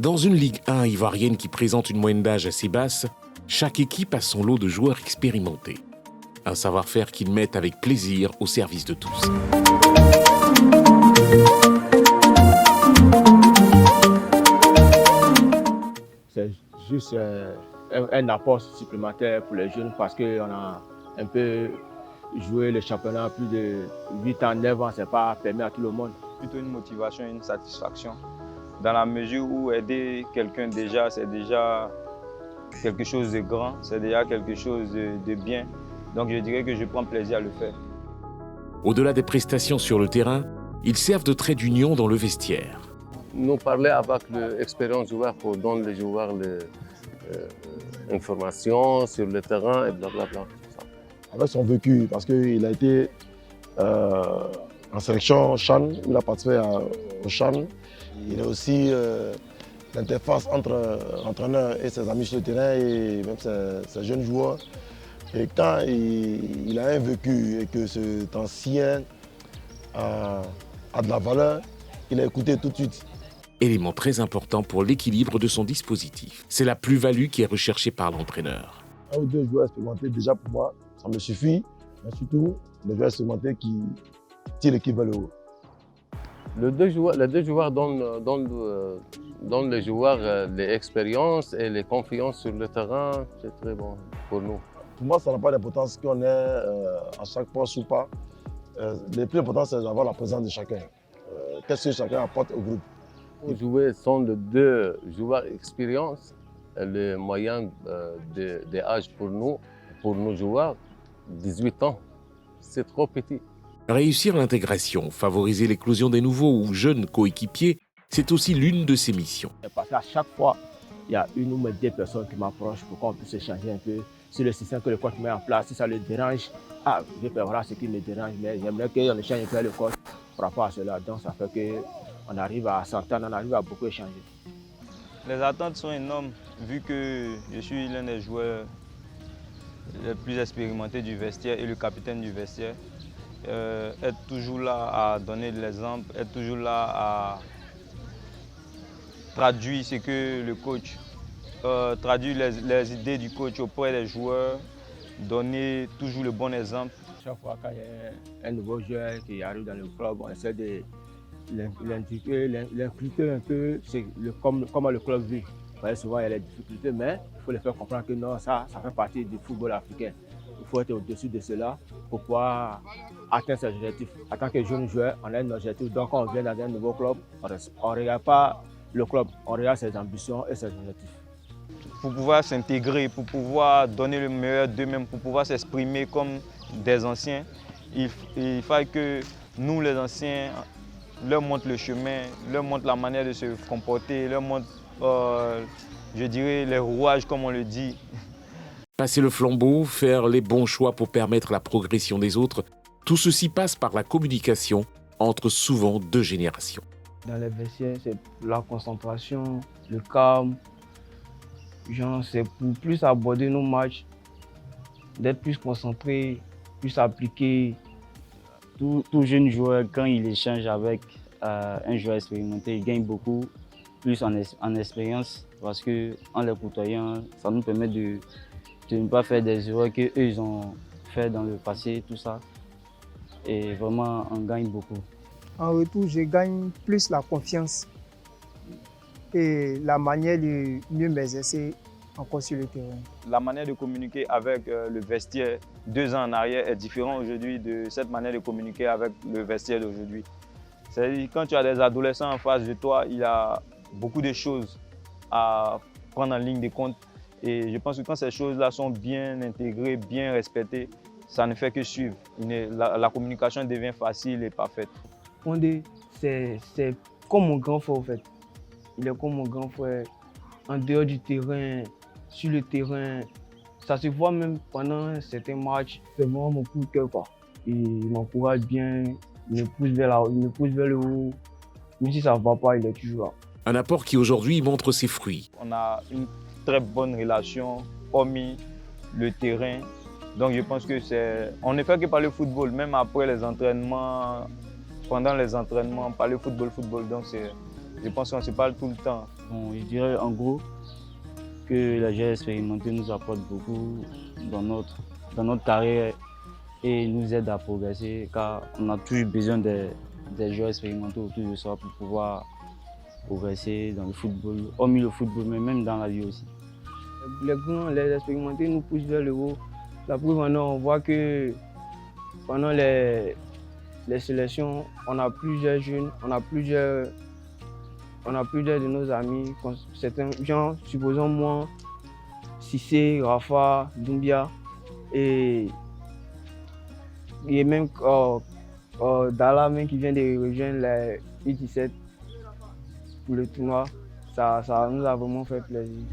Dans une Ligue 1 ivoirienne qui présente une moyenne d'âge assez basse, chaque équipe a son lot de joueurs expérimentés. Un savoir-faire qu'ils mettent avec plaisir au service de tous. C'est juste un apport supplémentaire pour les jeunes parce qu'on a un peu joué le championnat plus de 8 ans, 9 ans, ce n'est pas permis à tout le monde. Plutôt une motivation, une satisfaction. Dans la mesure où aider quelqu'un déjà, c'est déjà quelque chose de grand, c'est déjà quelque chose de bien. Donc je dirais que je prends plaisir à le faire. Au-delà des prestations sur le terrain, ils servent de trait d'union dans le vestiaire. Nous parler avec l'expérience joueur pour donner les joueurs l'information sur le terrain et blablabla. Avec son vécu, parce qu'il a été en sélection CHAN, il a participé au CHAN. Il est aussi l'interface entre l'entraîneur et ses amis sur le terrain et même ses jeunes joueurs. Et quand il a un vécu et que cet ancien a de la valeur, il a écouté tout de suite. Élément très important pour l'équilibre de son dispositif. C'est la plus-value qui est recherchée par l'entraîneur. Un ou deux joueurs expérimentés, déjà pour moi, ça me suffit. Mais surtout, des joueurs expérimentés qui tirent l'équipe vers le haut. Les deux joueurs donnent les joueurs l'expérience et les confiances sur le terrain. C'est très bon pour nous. Pour moi, ça n'a pas d'importance qu'on est à chaque poste ou pas. Le plus important, c'est d'avoir la présence de chacun. Qu'est-ce que chacun apporte au groupe? Les joueurs sont les deux joueurs expérience. Le moyen d'âge pour nos joueurs, 18 ans. C'est trop petit. Réussir l'intégration, favoriser l'éclosion des nouveaux ou jeunes coéquipiers, c'est aussi l'une de ses missions. Parce qu'à chaque fois, il y a une ou deux personnes qui m'approchent pour qu'on puisse échanger un peu sur le système que le coach met en place. Si ça le dérange, je peux voir ce qui me dérange, mais j'aimerais qu'on échange un peu avec le coach par rapport à cela. Donc ça fait qu'on arrive à s'entendre, on arrive à beaucoup échanger. Les attentes sont énormes, vu que je suis l'un des joueurs les plus expérimentés du vestiaire et le capitaine du vestiaire. Être toujours là à donner de l'exemple, être toujours là à traduire ce que le coach, traduire les idées du coach auprès des joueurs, donner toujours le bon exemple. Chaque fois qu'il y a un nouveau joueur qui arrive dans le club, on essaie de l'inculquer un peu comment le club vit. Souvent il y a des difficultés, mais il faut les faire comprendre que non, ça fait partie du football africain. Il faut être au-dessus de cela pour pouvoir atteindre ses objectifs. En tant que jeune joueur, on a un objectif. Donc quand on vient dans un nouveau club, on ne regarde pas le club, on regarde ses ambitions et ses objectifs. Pour pouvoir s'intégrer, pour pouvoir donner le meilleur d'eux-mêmes, pour pouvoir s'exprimer comme des anciens, il faut que nous les anciens leur montrent le chemin, leur montrent la manière de se comporter, leur montrent, je dirais, les rouages comme on le dit. Passer le flambeau, faire les bons choix pour permettre la progression des autres, tout ceci passe par la communication entre souvent deux générations. Dans les vestiaires, c'est la concentration, le calme. C'est pour plus aborder nos matchs, d'être plus concentré, plus appliqué. Tout jeune joueur, quand il échange avec un joueur expérimenté, il gagne beaucoup plus en expérience parce qu'en les côtoyant, ça nous permet de ne pas faire des erreurs qu'eux ils ont fait dans le passé, tout ça. Et vraiment, on gagne beaucoup. En retour, je gagne plus la confiance et la manière de mieux m'exercer encore sur le terrain. La manière de communiquer avec le vestiaire 2 ans en arrière est différente aujourd'hui de cette manière de communiquer avec le vestiaire d'aujourd'hui. C'est-à-dire quand tu as des adolescents en face de toi, il y a beaucoup de choses à prendre en ligne de compte. Et je pense que quand ces choses-là sont bien intégrées, bien respectées, ça ne fait que suivre. La communication devient facile et parfaite. Fondé, c'est comme mon grand frère en fait. Il est comme mon grand frère. En dehors du terrain, sur le terrain, ça se voit même pendant certains matchs. C'est vraiment mon coup de cœur, quoi. Il m'encourage bien, il me pousse vers le haut. Même si ça ne va pas, il est toujours là. Un apport qui aujourd'hui montre ses fruits. On a une très bonne relation, hormis le terrain. Donc je pense que on ne fait que parler football, même après les entraînements, pendant les entraînements, parler football. Donc Je pense qu'on se parle tout le temps. Bon, je dirais en gros que les jeux expérimentés nous apportent beaucoup dans notre carrière et nous aident à progresser car on a toujours besoin des joueurs expérimentés autour de soi pour pouvoir progresser dans le football, hormis le football, mais même dans la vie aussi. Les expérimentés nous poussent vers le haut. La preuve maintenant, on voit que pendant les sélections, on a plusieurs jeunes, on a plusieurs de nos amis, certains gens, supposons moi, Cissé, Rafa, Doumbia, et même Dala même qui vient de rejoindre les U17 pour le tournoi. Ça nous a vraiment fait plaisir.